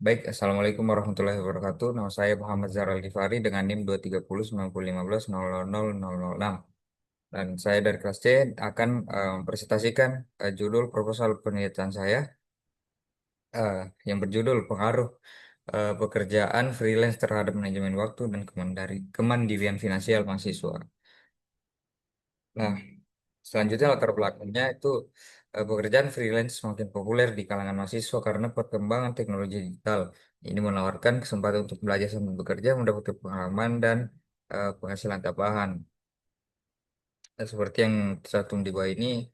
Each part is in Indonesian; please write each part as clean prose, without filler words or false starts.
Baik, Assalamualaikum warahmatullahi wabarakatuh. Nama saya Muhammad Zaral Ghifari dengan NIM 23090150006. Dan saya dari kelas C akan mempresentasikan judul proposal penelitian saya eh, yang berjudul Pengaruh Pekerjaan Freelance Terhadap Manajemen Waktu dan Kemandirian Finansial Mahasiswa. Nah, selanjutnya latar belakangnya itu pekerjaan freelance semakin populer di kalangan mahasiswa karena perkembangan teknologi digital. Ini menawarkan kesempatan untuk belajar sambil bekerja, mendapatkan pengalaman dan penghasilan tambahan. Nah, seperti yang tercantum di bawah ini,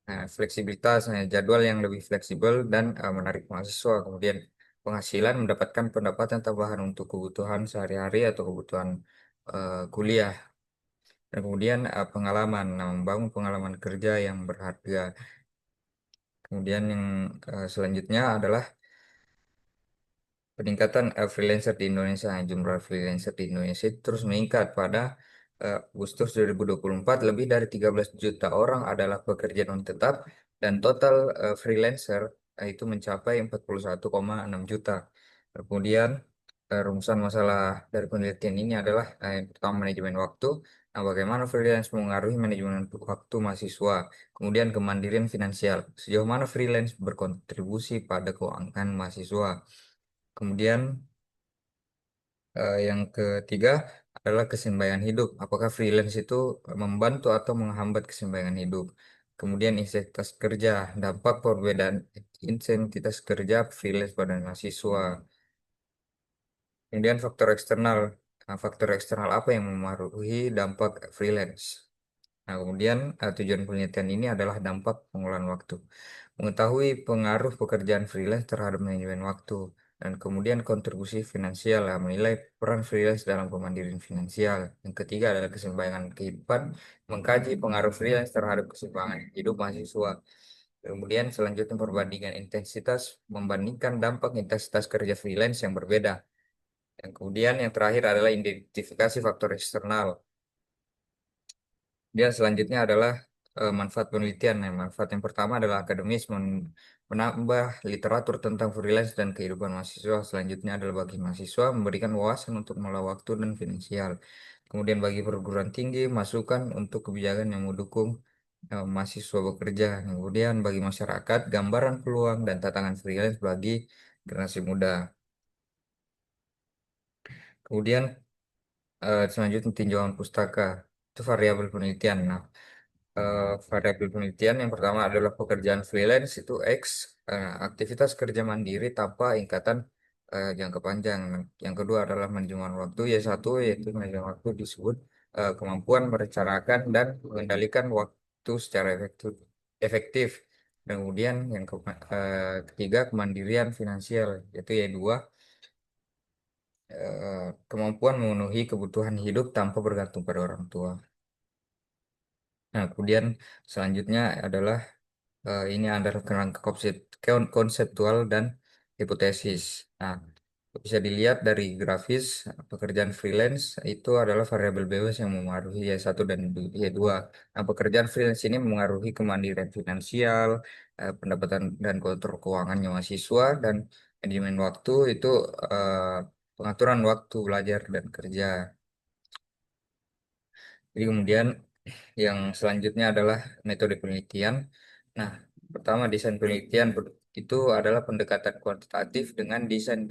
fleksibilitas, jadwal yang lebih fleksibel dan menarik mahasiswa. Kemudian penghasilan mendapatkan pendapatan tambahan untuk kebutuhan sehari-hari atau kebutuhan kuliah. Dan kemudian pengalaman, membangun pengalaman kerja yang berharga. Kemudian yang selanjutnya adalah peningkatan freelancer di Indonesia. Jumlah freelancer di Indonesia terus meningkat pada Agustus 2024. Lebih dari 13 juta orang adalah pekerja non tetap dan total freelancer itu mencapai 41,6 juta. Kemudian rumusan masalah dari penelitian ini adalah yang pertama manajemen waktu. Nah, bagaimana freelance mengaruhi manajemen waktu mahasiswa? Kemudian kemandirian finansial. Sejauh mana freelance berkontribusi pada keuangan mahasiswa? Kemudian yang ketiga adalah keseimbangan hidup. Apakah freelance itu membantu atau menghambat keseimbangan hidup? Kemudian intensitas kerja, dampak perbedaan intensitas kerja freelance pada mahasiswa. Kemudian faktor eksternal. Nah, faktor eksternal apa yang memengaruhi dampak freelance? Nah, kemudian tujuan penelitian ini adalah dampak pengolahan waktu. Mengetahui pengaruh pekerjaan freelance terhadap manajemen waktu. Dan kemudian kontribusi finansial, menilai peran freelance dalam kemandirian finansial. Yang ketiga adalah keseimbangan kehidupan, mengkaji pengaruh freelance terhadap keseimbangan hidup mahasiswa. Kemudian selanjutnya perbandingan intensitas, membandingkan dampak intensitas kerja freelance yang berbeda. Dan kemudian yang terakhir adalah identifikasi faktor eksternal. Dia selanjutnya adalah manfaat penelitian. Nah, manfaat yang pertama adalah akademis, menambah literatur tentang freelance dan kehidupan mahasiswa. Selanjutnya adalah bagi mahasiswa memberikan wawasan untuk mengelola waktu dan finansial. Kemudian bagi perguruan tinggi, masukan untuk kebijakan yang mendukung mahasiswa bekerja. Kemudian bagi masyarakat, gambaran peluang dan tantangan freelance bagi generasi muda. Kemudian selanjutnya tinjauan pustaka. Itu variabel penelitian. Nah, variabel penelitian yang pertama adalah pekerjaan freelance itu X, aktivitas kerja mandiri tanpa ikatan jangka panjang. Yang kedua adalah manajemen waktu, Y1 yaitu manajemen waktu disebut kemampuan merencanakan dan mengendalikan waktu secara efektif. Dan kemudian yang ketiga kemandirian finansial yaitu Y2, kemampuan memenuhi kebutuhan hidup tanpa bergantung pada orang tua. Nah, kemudian selanjutnya adalah ini adalah kerangka konseptual dan hipotesis. Nah, bisa dilihat dari grafis pekerjaan freelance itu adalah variabel bebas yang memengaruhi Y1 dan Y2. Nah, pekerjaan freelance ini memengaruhi kemandirian finansial, pendapatan dan kontrol keuangannya mahasiswa dan manajemen waktu itu pengaturan waktu belajar dan kerja. Jadi kemudian yang selanjutnya adalah metode penelitian. Nah, pertama desain penelitian itu adalah pendekatan kuantitatif dengan desain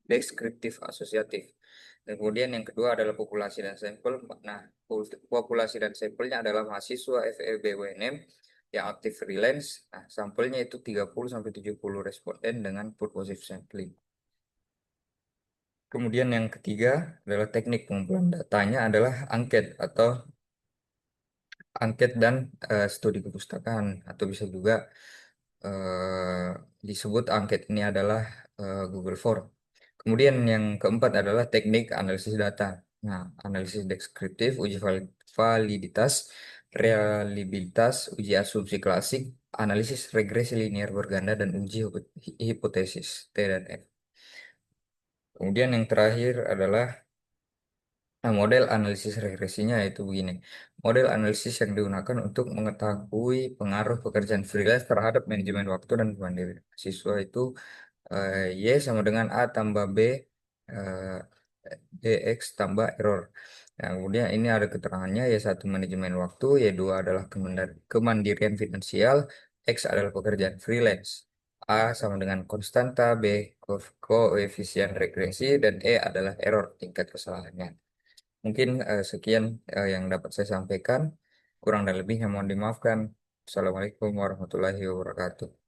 deskriptif asosiatif. Dan kemudian yang kedua adalah populasi dan sampel. Nah, populasi dan sampelnya adalah mahasiswa FEB UNM yang aktif freelance. Nah, sampelnya itu 30 sampai 70 responden dengan purposive sampling. Kemudian yang ketiga adalah teknik pengumpulan datanya adalah angket atau angket dan studi kepustakaan atau bisa juga disebut angket ini adalah Google Form. Kemudian yang keempat adalah teknik analisis data. Nah, analisis deskriptif, uji validitas, reliabilitas, uji asumsi klasik, analisis regresi linear berganda, dan uji hipotesis T dan F. Kemudian yang terakhir adalah model analisis regresinya yaitu begini. Model analisis yang digunakan untuk mengetahui pengaruh pekerjaan freelance terhadap manajemen waktu dan kemandirian siswa itu Y sama dengan A tambah B eh, DX tambah error. Nah, kemudian ini ada keterangannya, Y1 manajemen waktu, Y2 adalah kemandirian finansial, X adalah pekerjaan freelance. A sama dengan konstanta, B koefisien regresi, dan E adalah error tingkat kesalahannya. Mungkin sekian yang dapat saya sampaikan. Kurang dan lebihnya mohon dimaafkan. Assalamualaikum warahmatullahi wabarakatuh.